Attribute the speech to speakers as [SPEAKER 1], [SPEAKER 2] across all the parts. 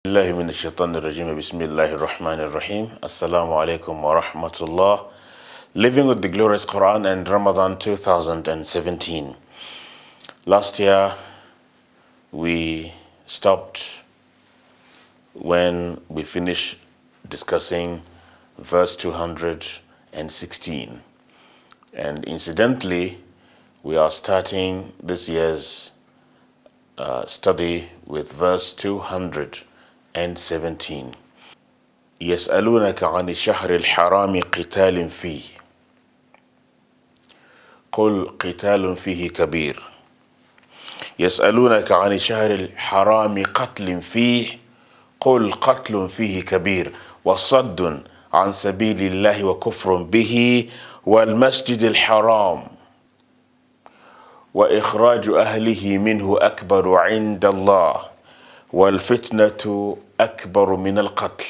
[SPEAKER 1] الله من الشيطان الرجيم بسم الله الرحمن الرحيم السلام عليكم ورحمة الله. Living with the glorious Quran and Ramadan 2017. Last year we stopped when we finished discussing verse 216, and incidentally we are starting this year's study with verse 217. يسألونك عن الشهر الحرام قتال فيه قل قتال فيه كبير. يسألونك عن الشهر الحرام قتل فيه قل قتل فيه كبير وصد عن سبيل الله وكفر به والمسجد الحرام وإخراج أهله منه أكبر عند الله والفتنة أكبر من القتل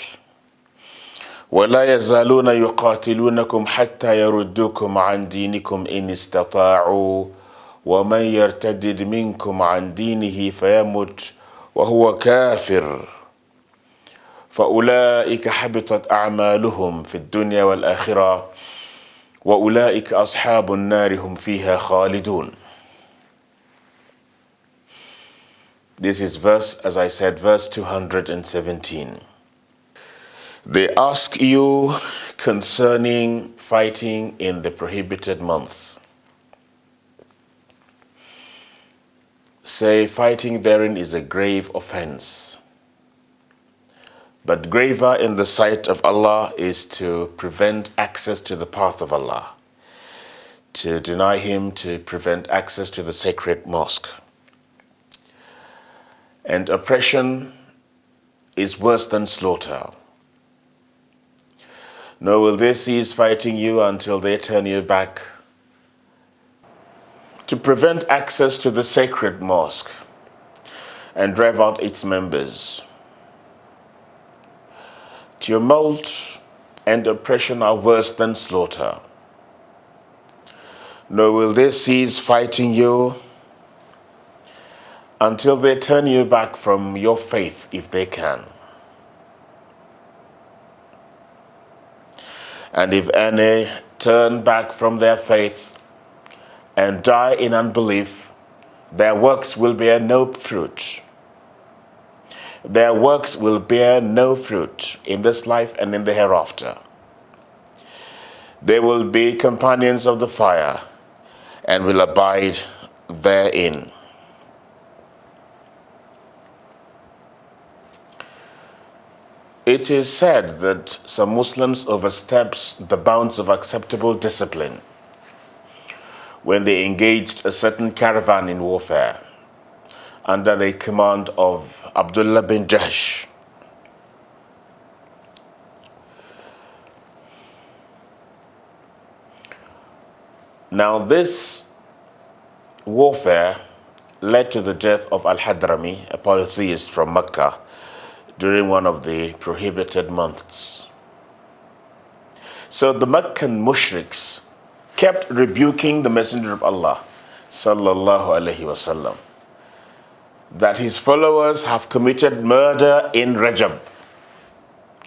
[SPEAKER 1] ولا يزالون يقاتلونكم حتى يردوكم عن دينكم إن استطاعوا ومن يرتد منكم عن دينه فيمت وهو كافر فأولئك حبطت أعمالهم في الدنيا والآخرة وأولئك أصحاب النار هم فيها خالدون. This is verse, as I said, verse 217. They ask you concerning fighting in the prohibited month. Say, fighting therein is a grave offense. But graver in the sight of Allah is to prevent access to the path of Allah, to deny Him, to prevent access to the sacred mosque. And oppression is worse than slaughter. Nor will they cease fighting you until they turn you back. To prevent access to the sacred mosque and drive out its members. Tumult and oppression are worse than slaughter. Nor will they cease fighting you until they turn you back from your faith if they can. And if any turn back from their faith and die in unbelief, their works will bear no fruit. Their works will bear no fruit in this life and in the hereafter. They will be companions of the fire and will abide therein. It is said that some Muslims oversteps the bounds of acceptable discipline when they engaged a certain caravan in warfare under the command of Abdullah bin Jahsh. Now this warfare led to the death of Al-Hadrami, a polytheist from Mecca, during one of the prohibited months. So the Meccan mushriks kept rebuking the Messenger of Allah, sallallahu alaihi wasallam, that his followers have committed murder in Rajab,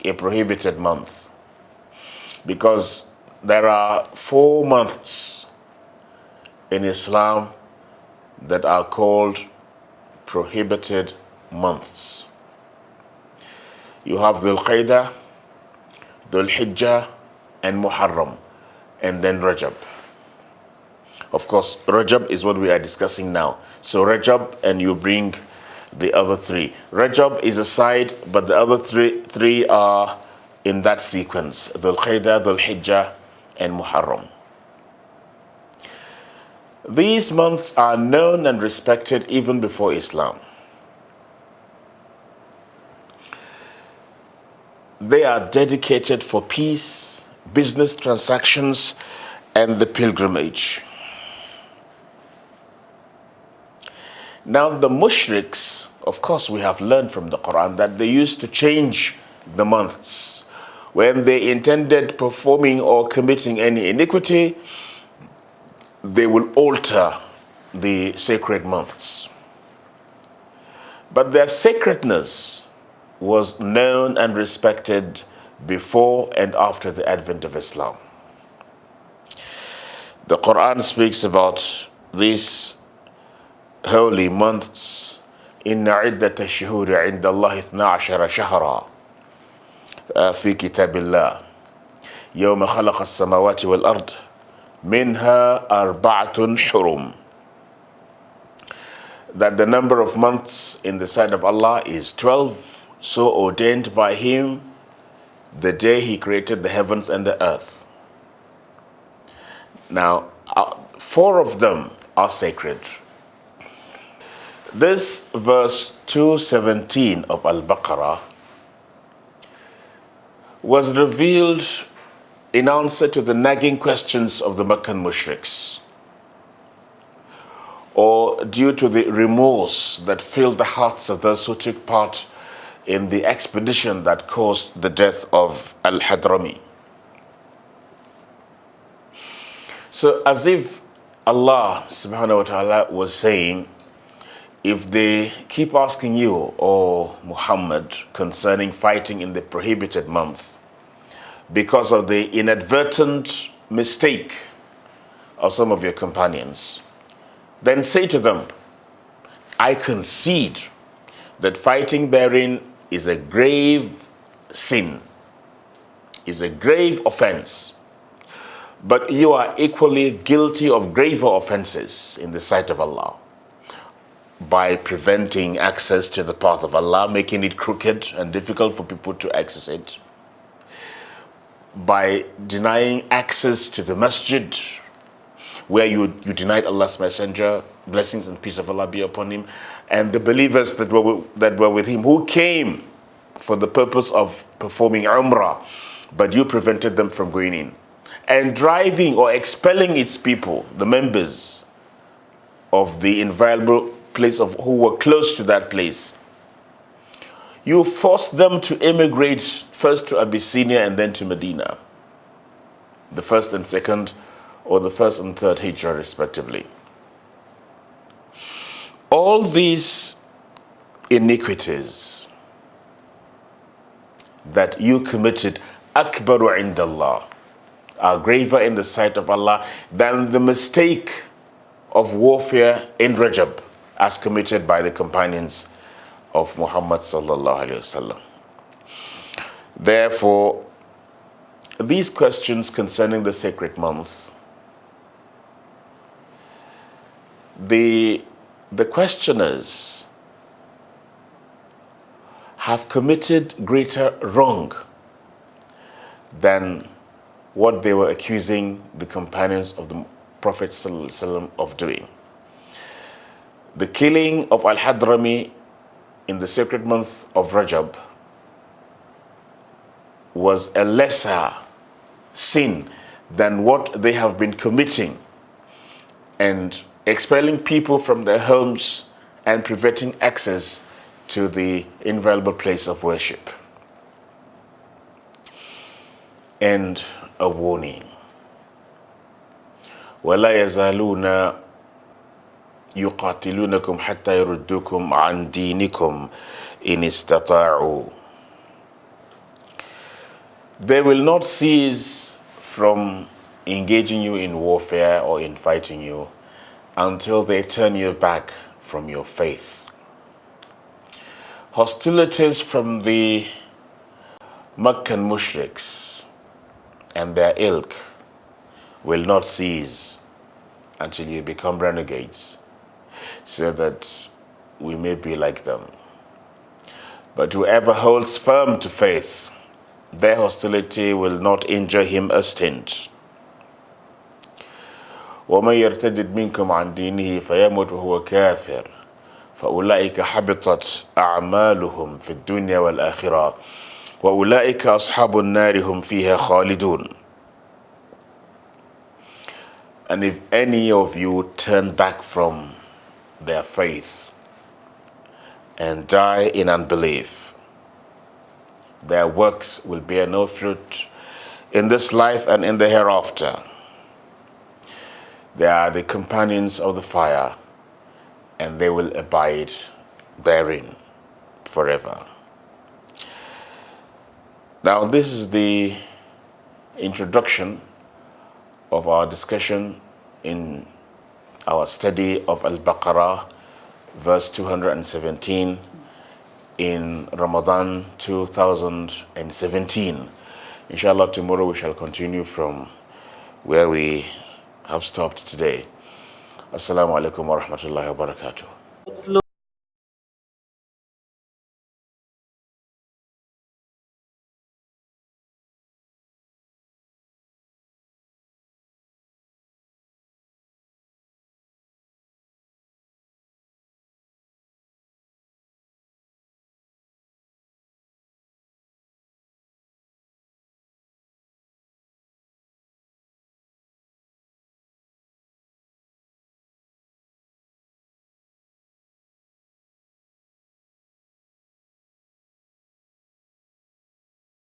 [SPEAKER 1] a prohibited month, because there are 4 months in Islam that are called prohibited months. You have Dhul Qaidah, Dhul Hijjah, and Muharram, and then Rajab. Of course, Rajab is what we are discussing now. So Rajab, and you bring the other 3. Rajab is aside, but the other three are in that sequence: Dhul Qaidah, Dhul Hijjah, and Muharram. These months are known and respected even before Islam. They are dedicated for peace, business transactions, and the pilgrimage. Now the mushriks, of course we have learned from the Quran that they used to change the months. When they intended performing or committing any iniquity, they will alter the sacred months. But their sacredness was known and respected before and after the advent of Islam. The Quran speaks about these holy months. إن عدة الشهور عند الله 12 شهرا في كتاب الله يوم خلق السماوات والأرض منها أربعة حرم. That the number of months in the sight of Allah is 12, so ordained by Him the day He created the heavens and the earth. Now, 4 of them are sacred. This verse 217 of Al-Baqarah was revealed in answer to the nagging questions of the Meccan mushriks, or due to the remorse that filled the hearts of those who took part in the expedition that caused the death of Al-Hadrami. So as if Allah subhanahu wa ta'ala was saying, if they keep asking you, O Muhammad, concerning fighting in the prohibited month, because of the inadvertent mistake of some of your companions, then say to them, I concede that fighting therein is a grave sin, is a grave offense, but you are equally guilty of graver offenses in the sight of Allah by preventing access to the path of Allah, making it crooked and difficult for people to access it, by denying access to the masjid, where you denied Allah's messenger, blessings and peace of Allah be upon him, and the believers that were with him, who came for the purpose of performing Umrah, but you prevented them from going in, and driving or expelling its people, the members of the inviolable place of who were close to that place. You forced them to immigrate first to Abyssinia and then to Medina, the first and second, or the first and third Hijrah respectively. All these iniquities that you committed, akbaru indallah, are graver in the sight of Allah than the mistake of warfare in Rajab as committed by the companions of Muhammad sallallahu alaihi wasallam. Therefore, these questions concerning the sacred month, the questioners have committed greater wrong than what they were accusing the companions of the Prophet sallallahu alaihi wasallam of doing. The killing of Al-Hadrami in the sacred month of Rajab was a lesser sin than what they have been committing and expelling people from their homes and preventing access to the inviolable place of worship. And a warning. وَلَا يَزَالُونَ يُقَاتِلُونَكُمْ حَتَّى يَرُدُّوكُمْ عَنْ دِينِكُمْ إِنِ اسْتَطَاعُوا. They will not cease from engaging you in warfare or in fighting you until they turn you back from your faith. Hostilities from the Meccan mushriks and their ilk will not cease until you become renegades, so that we may be like them. But whoever holds firm to faith, their hostility will not injure him a stint. وَمَنْ يَرْتَدِدْ مِنْكُمْ عَنْ دِينِهِ فَيَمُتْ وَهُوَ كَافِرٌ فَأُولَئِكَ حَبِطَتْ أَعْمَالُهُمْ فِي الدُّنْيَا وَالْآخِرَةِ وَأُولَئِكَ أَصْحَابُ النَّارِ هُمْ فِيهَا خَالِدُونَ. And if any of you turn back from their faith and die in unbelief, their works will bear no fruit in this life and in the hereafter. They are the companions of the fire, and they will abide therein forever. Now, this is the introduction of our discussion in our study of Al-Baqarah, verse 217 in Ramadan 2017. Inshallah, tomorrow we shall continue from where we have stopped today. Assalamu alaikum wa rahmatullahi wa barakatuh.